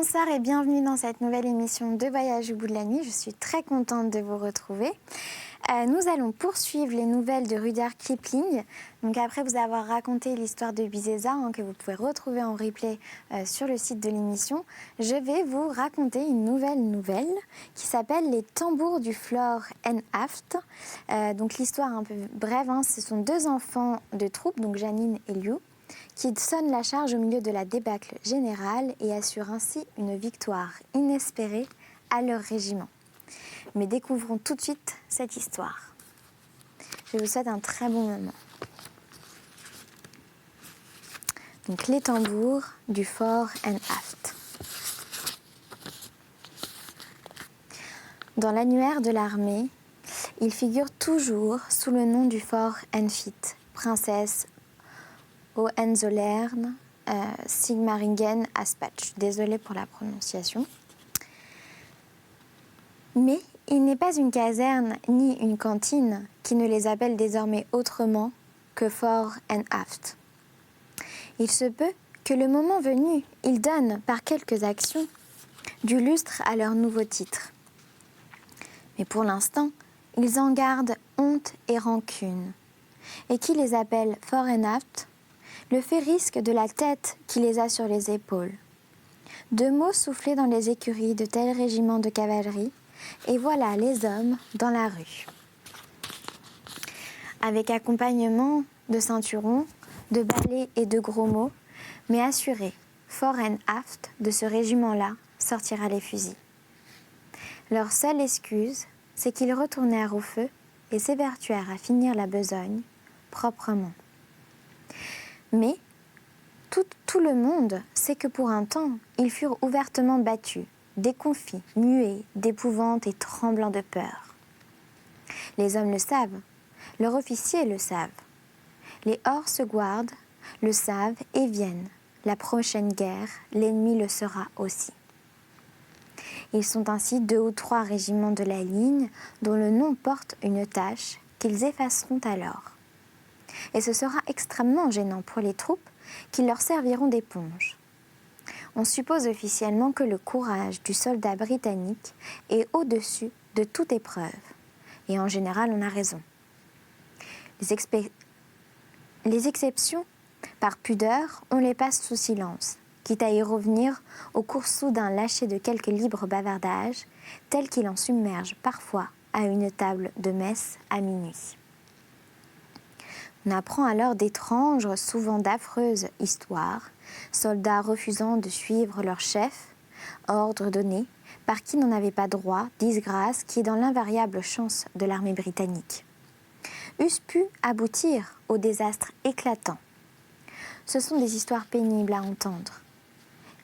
Bonsoir et bienvenue dans cette nouvelle émission de Voyage au bout de la nuit. Je suis très contente de vous retrouver. Nous allons poursuivre les nouvelles de Rudyard Kipling. Donc après vous avoir raconté l'histoire de Bizéza, que vous pouvez retrouver en replay sur le site de l'émission, je vais vous raconter une nouvelle qui s'appelle Les tambours du Fore en Aft. Donc l'histoire un peu brève, ce sont deux enfants de troupe, donc Janine et Liu, qui sonnent la charge au milieu de la débâcle générale et assurent ainsi une victoire inespérée à leur régiment. Mais découvrons tout de suite cette histoire. Je vous souhaite un très bon moment. Donc, les tambours du Fore en Aft. Dans l'annuaire de l'armée, il figure toujours sous le nom du Fore en Fit, princesse Hohenzollern, Sigmaringen Aspach. Désolée pour la prononciation. Mais il n'est pas une caserne ni une cantine qui ne les appelle désormais autrement que Fore en Aft. Il se peut que le moment venu, ils donnent, par quelques actions, du lustre à leur nouveau titre. Mais pour l'instant, ils en gardent honte et rancune. Et qui les appelle Fore en Aft le fait risque de la tête qui les a sur les épaules. Deux mots soufflés dans les écuries de tel régiment de cavalerie, et voilà les hommes dans la rue. Avec accompagnement de ceinturons, de balais et de gros mots, mais assurés, Fore en Aft, de ce régiment-là, sortira les fusils. Leur seule excuse, c'est qu'ils retournèrent au feu et s'évertuèrent à finir la besogne proprement. Mais tout le monde sait que pour un temps, ils furent ouvertement battus, déconfits, muets, d'épouvante et tremblants de peur. Les hommes le savent, leurs officiers le savent. Les Horse-Guards le savent et viennent. La prochaine guerre, l'ennemi le sera aussi. Ils sont ainsi 2 ou 3 régiments de la ligne dont le nom porte une tache qu'ils effaceront alors. Et ce sera extrêmement gênant pour les troupes qui leur serviront d'éponge. On suppose officiellement que le courage du soldat britannique est au-dessus de toute épreuve. Et en général, on a raison. Les exceptions, par pudeur, on les passe sous silence, quitte à y revenir au cours soudain lâché de quelques libres bavardages, tels qu'il en submerge parfois à une table de messe à minuit. On apprend alors d'étranges, souvent d'affreuses histoires, soldats refusant de suivre leur chef, ordre donné par qui n'en avait pas droit, disgrâce qui est dans l'invariable chance de l'armée britannique, eussent pu aboutir au désastre éclatant. Ce sont des histoires pénibles à entendre.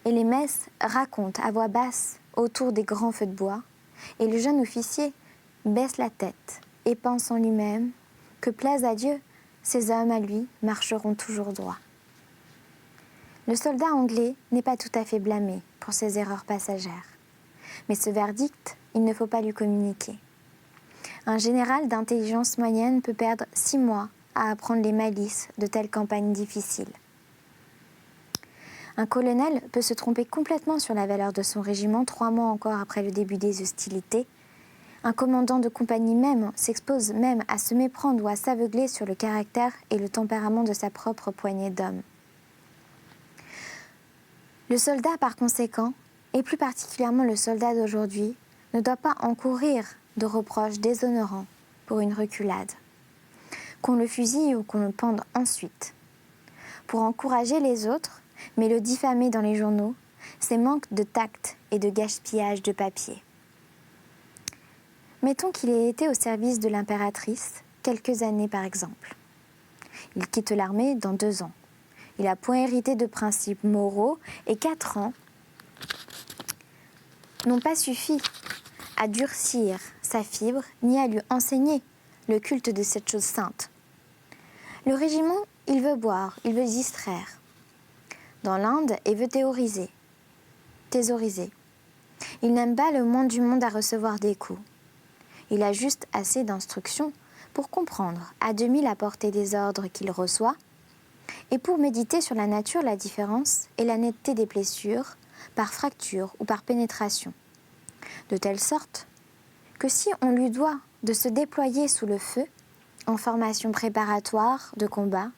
Et les messes racontent à voix basse autour des grands feux de bois, et le jeune officier baisse la tête et pense en lui-même que, plaise à Dieu, ces hommes à lui marcheront toujours droit. Le soldat anglais n'est pas tout à fait blâmé pour ses erreurs passagères. Mais ce verdict, il ne faut pas lui communiquer. Un général d'intelligence moyenne peut perdre 6 mois à apprendre les malices de telles campagnes difficiles. Un colonel peut se tromper complètement sur la valeur de son régiment 3 mois encore après le début des hostilités. Un commandant de compagnie même s'expose même à se méprendre ou à s'aveugler sur le caractère et le tempérament de sa propre poignée d'hommes. Le soldat, par conséquent, et plus particulièrement le soldat d'aujourd'hui, ne doit pas encourir de reproches déshonorants pour une reculade, qu'on le fusille ou qu'on le pende ensuite. Pour encourager les autres, mais le diffamer dans les journaux, c'est manque de tact et de gaspillage de papier. Mettons qu'il ait été au service de l'impératrice, quelques années par exemple. Il quitte l'armée dans 2 ans. Il n'a point hérité de principes moraux et 4 ans n'ont pas suffi à durcir sa fibre ni à lui enseigner le culte de cette chose sainte. Le régiment, il veut boire, il veut distraire. Dans l'Inde, il veut thésauriser. Il n'aime pas le moins du monde à recevoir des coups. Il a juste assez d'instructions pour comprendre à demi la portée des ordres qu'il reçoit et pour méditer sur la nature, la différence et la netteté des blessures, par fracture ou par pénétration, de telle sorte que si on lui doit de se déployer sous le feu, en formation préparatoire de combat,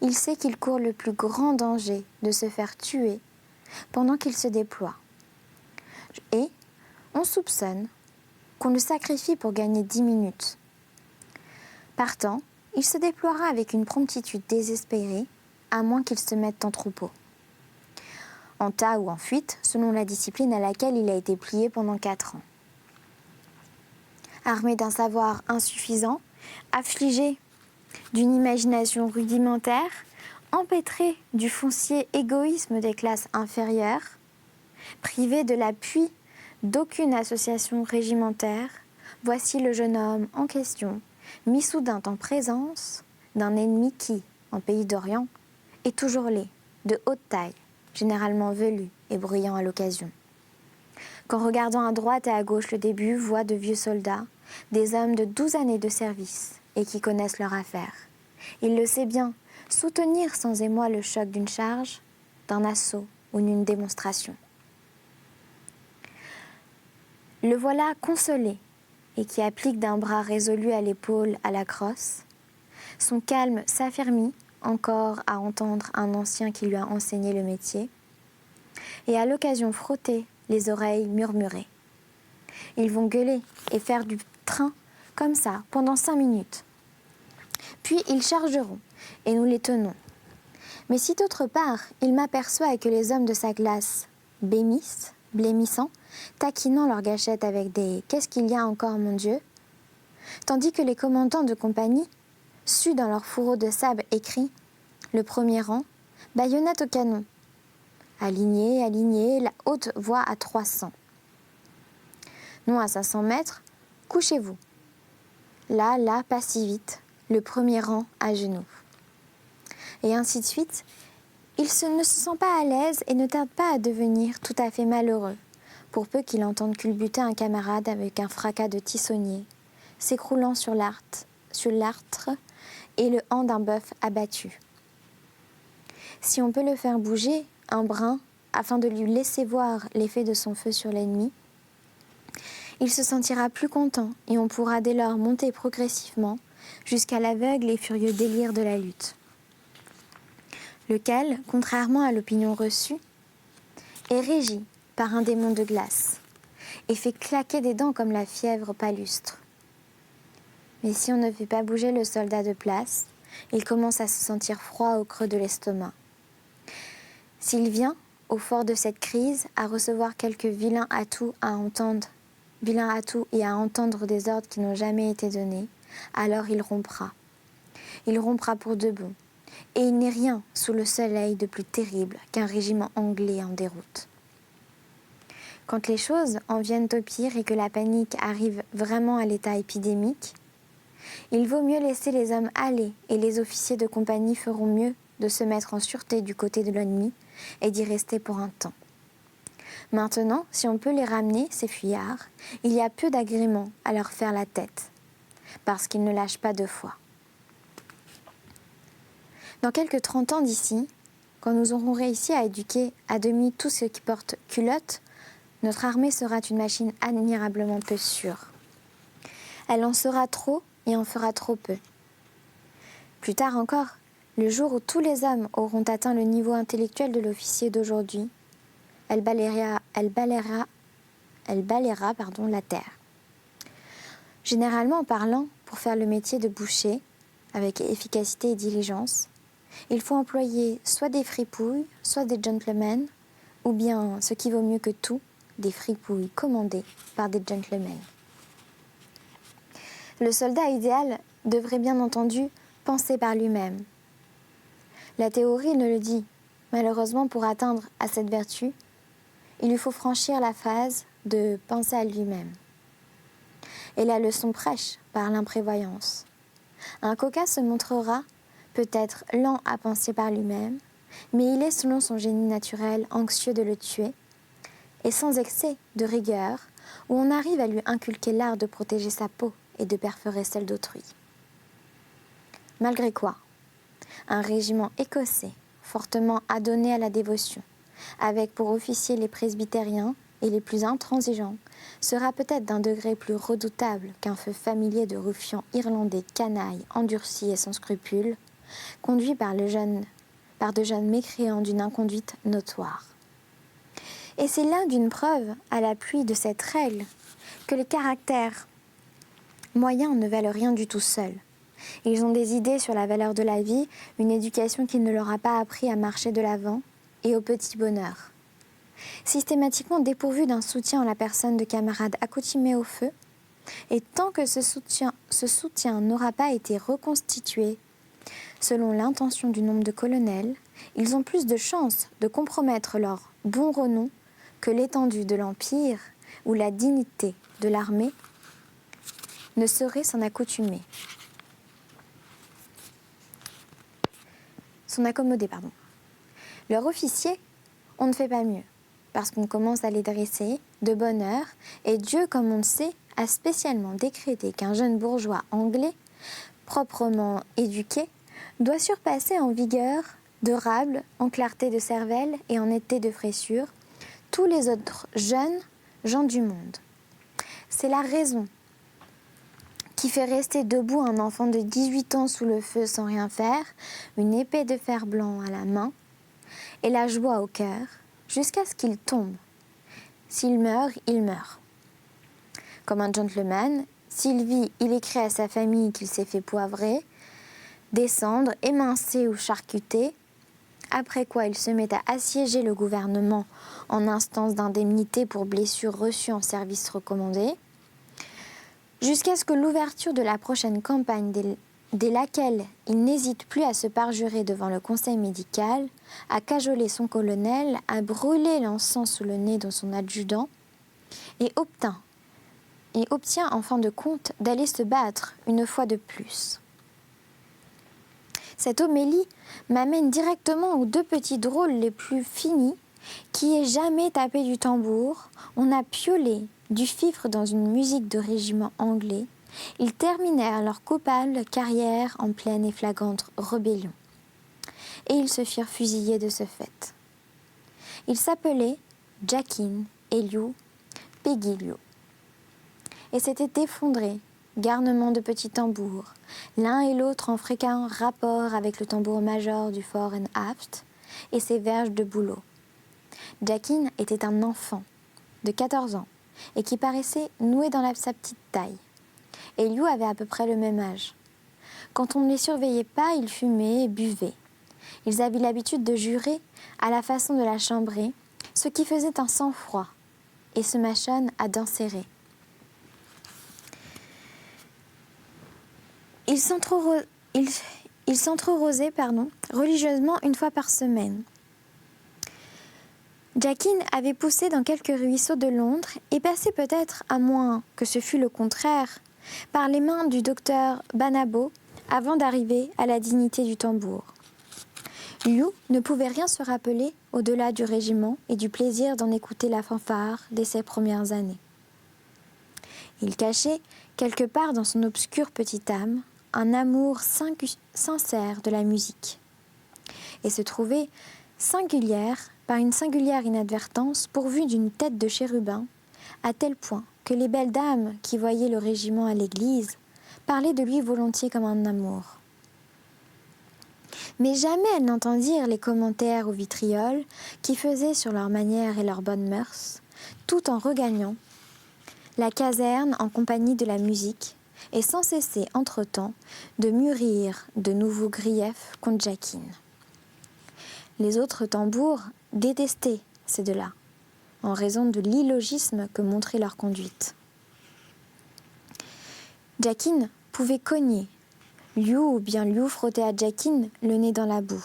il sait qu'il court le plus grand danger de se faire tuer pendant qu'il se déploie. Et on soupçonne qu'on le sacrifie pour gagner 10 minutes. Partant, il se déploiera avec une promptitude désespérée, à moins qu'il se mette en troupeau, en tas ou en fuite, selon la discipline à laquelle il a été plié pendant 4 ans. Armé d'un savoir insuffisant, affligé d'une imagination rudimentaire, empêtré du foncier égoïsme des classes inférieures, privé de l'appui d'aucune association régimentaire, voici le jeune homme en question, mis soudain en présence d'un ennemi qui, en pays d'Orient, est toujours laid, de haute taille, généralement velu et bruyant à l'occasion. Qu'en regardant à droite et à gauche le début, voit de vieux soldats, des hommes de 12 années de service et qui connaissent leur affaire. Il le sait bien, soutenir sans émoi le choc d'une charge, d'un assaut ou d'une démonstration. Le voilà consolé et qui applique d'un bras résolu à l'épaule à la crosse. Son calme s'affermit encore à entendre un ancien qui lui a enseigné le métier et à l'occasion frotter les oreilles murmurées. Ils vont gueuler et faire du train comme ça pendant 5 minutes. Puis ils chargeront et nous les tenons. Mais si d'autre part il m'aperçoit que les hommes de sa classe bémissent, blêmissant, taquinant leur gâchette avec des « qu'est-ce qu'il y a encore, mon Dieu ?» tandis que les commandants de compagnie, sus dans leur fourreau de sable, écrient « le premier rang, baïonnette au canon ». Aligné, aligné, la haute voix à 300. Non à 500 mètres, couchez-vous. Là, là, pas si vite, le premier rang à genoux. Et ainsi de suite, il ne se sent pas à l'aise et ne tarde pas à devenir tout à fait malheureux, pour peu qu'il entende culbuter un camarade avec un fracas de tissonnier, s'écroulant sur l'âtre et le han d'un bœuf abattu. Si on peut le faire bouger un brin afin de lui laisser voir l'effet de son feu sur l'ennemi, il se sentira plus content et on pourra dès lors monter progressivement jusqu'à l'aveugle et furieux délire de la lutte, lequel, contrairement à l'opinion reçue, est régi par un démon de glace et fait claquer des dents comme la fièvre palustre. Mais si on ne fait pas bouger le soldat de place, il commence à se sentir froid au creux de l'estomac. S'il vient, au fort de cette crise, à recevoir quelques vilains atouts et à entendre des ordres qui n'ont jamais été donnés, alors il rompra. Il rompra pour de bon. Et il n'est rien sous le soleil de plus terrible qu'un régiment anglais en déroute. Quand les choses en viennent au pire et que la panique arrive vraiment à l'état épidémique, il vaut mieux laisser les hommes aller et les officiers de compagnie feront mieux de se mettre en sûreté du côté de l'ennemi et d'y rester pour un temps. Maintenant, si on peut les ramener, ces fuyards, il y a peu d'agrément à leur faire la tête, parce qu'ils ne lâchent pas 2 fois. Dans quelques 30 ans d'ici, quand nous aurons réussi à éduquer à demi tous ceux qui portent culottes, notre armée sera une machine admirablement peu sûre. Elle en sera trop et en fera trop peu. Plus tard encore, le jour où tous les hommes auront atteint le niveau intellectuel de l'officier d'aujourd'hui, elle balayera la terre. Généralement parlant, pour faire le métier de boucher, avec efficacité et diligence, il faut employer soit des fripouilles, soit des gentlemen, ou bien, ce qui vaut mieux que tout, des fripouilles commandées par des gentlemen. Le soldat idéal devrait bien entendu penser par lui-même. La théorie ne le dit. Malheureusement, pour atteindre à cette vertu, il lui faut franchir la phase de penser à lui-même. Et la leçon prêche par l'imprévoyance. Un coquin se montrera peut-être lent à penser par lui-même, mais il est, selon son génie naturel, anxieux de le tuer, et sans excès de rigueur, où on arrive à lui inculquer l'art de protéger sa peau et de perforer celle d'autrui. Malgré quoi, un régiment écossais, fortement adonné à la dévotion, avec pour officiers les presbytériens et les plus intransigeants, sera peut-être d'un degré plus redoutable qu'un feu familier de ruffians irlandais canailles, endurcis et sans scrupules, conduits par de jeunes mécréants d'une inconduite notoire. Et c'est là d'une preuve, à l'appui de cette règle, que les caractères moyens ne valent rien du tout seuls. Ils ont des idées sur la valeur de la vie, une éducation qui ne leur a pas appris à marcher de l'avant et au petit bonheur. Systématiquement dépourvus d'un soutien en la personne de camarades accoutumés au feu, et tant que ce soutien n'aura pas été reconstitué selon l'intention du nombre de colonels, ils ont plus de chances de compromettre leur bon renom que l'étendue de l'Empire ou la dignité de l'armée ne saurait s'en accoutumer. S'en accommoder, pardon. Leurs officiers, on ne fait pas mieux, parce qu'on commence à les dresser de bonne heure, et Dieu, comme on le sait, a spécialement décrété qu'un jeune bourgeois anglais, proprement éduqué, doit surpasser en vigueur de rable, en clarté de cervelle et en netteté de fraissure tous les autres jeunes gens du monde. C'est la raison qui fait rester debout un enfant de 18 ans sous le feu sans rien faire, une épée de fer blanc à la main et la joie au cœur, jusqu'à ce qu'il tombe. S'il meurt, il meurt. Comme un gentleman, s'il vit, il écrit à sa famille qu'il s'est fait poivrer, descendre, émincer ou charcuter, après quoi il se met à assiéger le gouvernement en instance d'indemnité pour blessures reçues en service recommandé, jusqu'à ce que l'ouverture de la prochaine campagne dès laquelle il n'hésite plus à se parjurer devant le conseil médical, à cajoler son colonel, à brûler l'encens sous le nez de son adjudant, et obtient en fin de compte d'aller se battre une fois de plus. Cette homélie m'amène directement aux deux petits drôles les plus finis qui aient jamais tapé du tambour. On a piolé du fifre dans une musique de régiment anglais. Ils terminèrent leur coupable carrière en pleine et flagrante rébellion. Et ils se firent fusiller de ce fait. Ils s'appelaient Jackin et Lew Peggy-Lew. Et s'étaient effondrés, garnement de petits tambours, l'un et l'autre en fréquent rapport avec le tambour-major du fore and aft et ses verges de bouleau. Jackin était un enfant de 14 ans et qui paraissait noué dans sa petite taille. Et Lew avait à peu près le même âge. Quand on ne les surveillait pas, ils fumaient et buvaient. Ils avaient l'habitude de jurer à la façon de la chambrée, ce qui faisait un sang-froid, et ce machonne à dents serrées. Ils s'entrerosaient religieusement une fois par semaine. Jackin avait poussé dans quelques ruisseaux de Londres et passé peut-être, à moins que ce fût le contraire, par les mains du docteur Banabo avant d'arriver à la dignité du tambour. Lew ne pouvait rien se rappeler au-delà du régiment et du plaisir d'en écouter la fanfare dès ses premières années. Il cachait, quelque part dans son obscure petite âme, un amour sincère de la musique, et se trouvait singulière par une singulière inadvertance pourvue d'une tête de chérubin, à tel point que les belles dames qui voyaient le régiment à l'église parlaient de lui volontiers comme un amour. Mais jamais elles n'entendirent les commentaires au vitriol qui faisaient sur leur manière et leurs bonnes mœurs, tout en regagnant la caserne en compagnie de la musique, et sans cesser entre-temps de mûrir de nouveaux griefs contre Jackin. Les autres tambours détestaient ces deux-là, en raison de l'illogisme que montrait leur conduite. Jackin pouvait cogner, Lew ou bien Lew frottait à Jackin le nez dans la boue.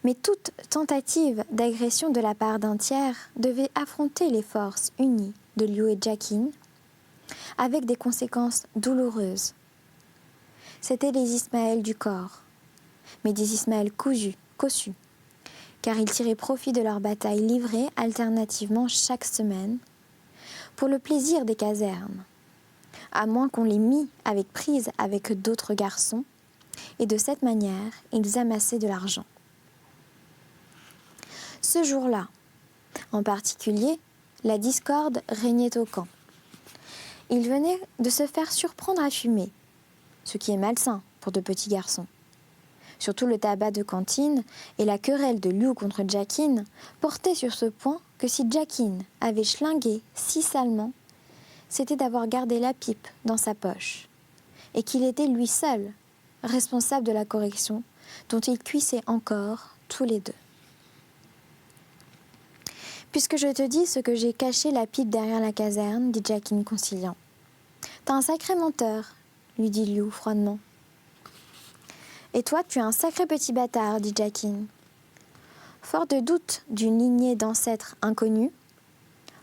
Mais toute tentative d'agression de la part d'un tiers devait affronter les forces unies de Lew et Jackin, avec des conséquences douloureuses. C'étaient les Ismaël du corps, mais des Ismaël cossus, car ils tiraient profit de leurs batailles livrées alternativement chaque semaine, pour le plaisir des casernes, à moins qu'on les mît avec prise avec d'autres garçons, et de cette manière, ils amassaient de l'argent. Ce jour-là, en particulier, la discorde régnait au camp. Il venait de se faire surprendre à fumer, ce qui est malsain pour de petits garçons. Surtout le tabac de cantine et la querelle de Liu contre Jackin portaient sur ce point que si Jackin avait schlingué si salement, c'était d'avoir gardé la pipe dans sa poche, et qu'il était lui seul responsable de la correction dont ils cuissaient encore tous les deux. Puisque je te dis ce que j'ai caché la pipe derrière la caserne, dit Jackin conciliant. T'es un sacré menteur, lui dit Liu froidement. Et toi, tu es un sacré petit bâtard, dit Jackin. Fort de doute d'une lignée d'ancêtres inconnus,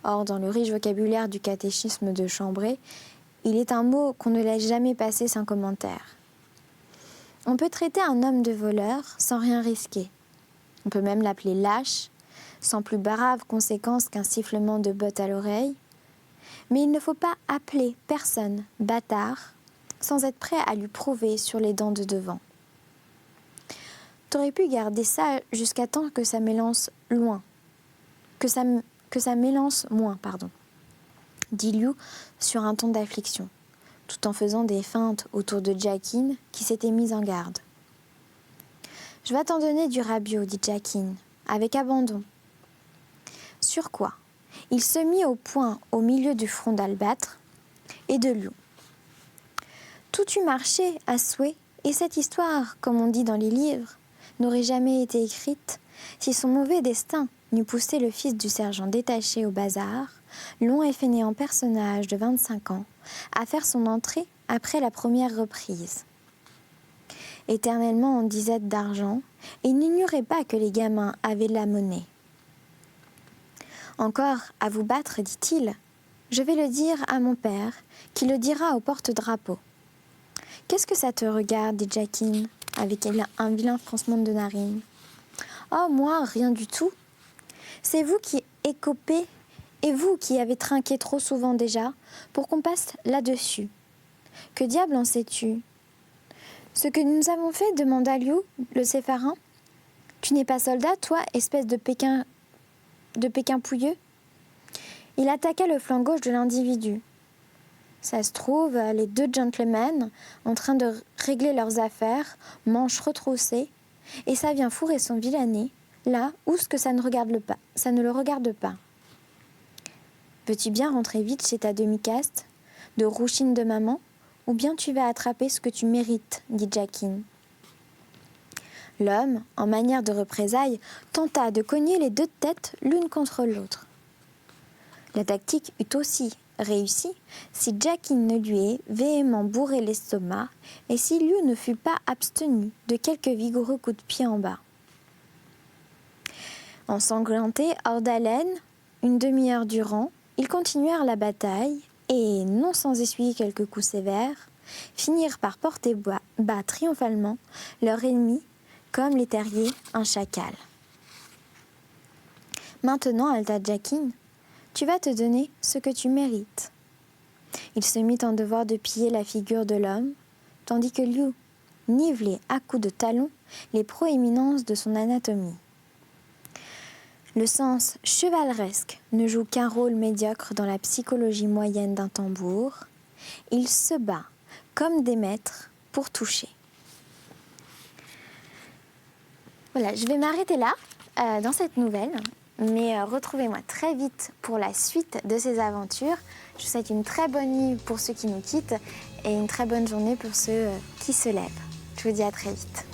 or dans le riche vocabulaire du catéchisme de Chambray, il est un mot qu'on ne laisse jamais passer sans commentaire. On peut traiter un homme de voleur sans rien risquer. On peut même l'appeler lâche, sans plus graves conséquences qu'un sifflement de botte à l'oreille. Mais il ne faut pas appeler personne bâtard sans être prêt à lui prouver sur les dents de devant. T'aurais pu garder ça jusqu'à temps que ça m'élance loin. Que ça m'élance moins, dit Liu sur un ton d'affliction, tout en faisant des feintes autour de Jackin qui s'était mise en garde. Je vais t'en donner du rabiot, dit Jackin, avec abandon. Sur quoi il se mit au point au milieu du front d'Albâtre et de Liu. Tout eût marché à souhait, et cette histoire, comme on dit dans les livres, n'aurait jamais été écrite si son mauvais destin n'eût poussé le fils du sergent détaché au bazar, long et fainéant personnage de 25 ans, à faire son entrée après la première reprise. Éternellement en disettes d'argent, il n'ignorait pas que les gamins avaient de la monnaie. Encore à vous battre, dit-il, je vais le dire à mon père, qui le dira au porte-drapeau. Qu'est-ce que ça te regarde, dit Jackin, avec un vilain froncement de narine. Oh, moi, rien du tout. C'est vous qui écopez, et vous qui avez trinqué trop souvent déjà, pour qu'on passe là-dessus. Que diable en sais-tu? Ce que nous avons fait, demanda Liu, le sépharin. Tu n'es pas soldat, toi, espèce de Pékin pouilleux? Il attaqua le flanc gauche de l'individu. Ça se trouve, les deux gentlemen, en train de régler leurs affaires, manches retroussées, et ça vient fourrer son vilain nez, là où ce que ça ne le regarde pas. Veux-tu bien rentrer vite chez ta demi-caste, de rouchine de maman, ou bien tu vas attraper ce que tu mérites, dit Jackin. L'homme, en manière de représailles, tenta de cogner les deux têtes l'une contre l'autre. La tactique eut aussi réussi si Jackin ne lui ait véhément bourré l'estomac et si Liu ne fut pas abstenu de quelques vigoureux coups de pied en bas. Ensanglantés hors d'haleine, une demi-heure durant, ils continuèrent la bataille et, non sans essuyer quelques coups sévères, finirent par porter bas triomphalement leur ennemi comme les terriers un chacal. Maintenant, Alta Jackin, tu vas te donner ce que tu mérites. Il se mit en devoir de piller la figure de l'homme, tandis que Liu nivelait à coups de talon les proéminences de son anatomie. Le sens chevaleresque ne joue qu'un rôle médiocre dans la psychologie moyenne d'un tambour. Il se bat comme des maîtres pour toucher. Voilà, je vais m'arrêter là, dans cette nouvelle. Mais retrouvez-moi très vite pour la suite de ces aventures. Je vous souhaite une très bonne nuit pour ceux qui nous quittent et une très bonne journée pour ceux qui se lèvent. Je vous dis à très vite.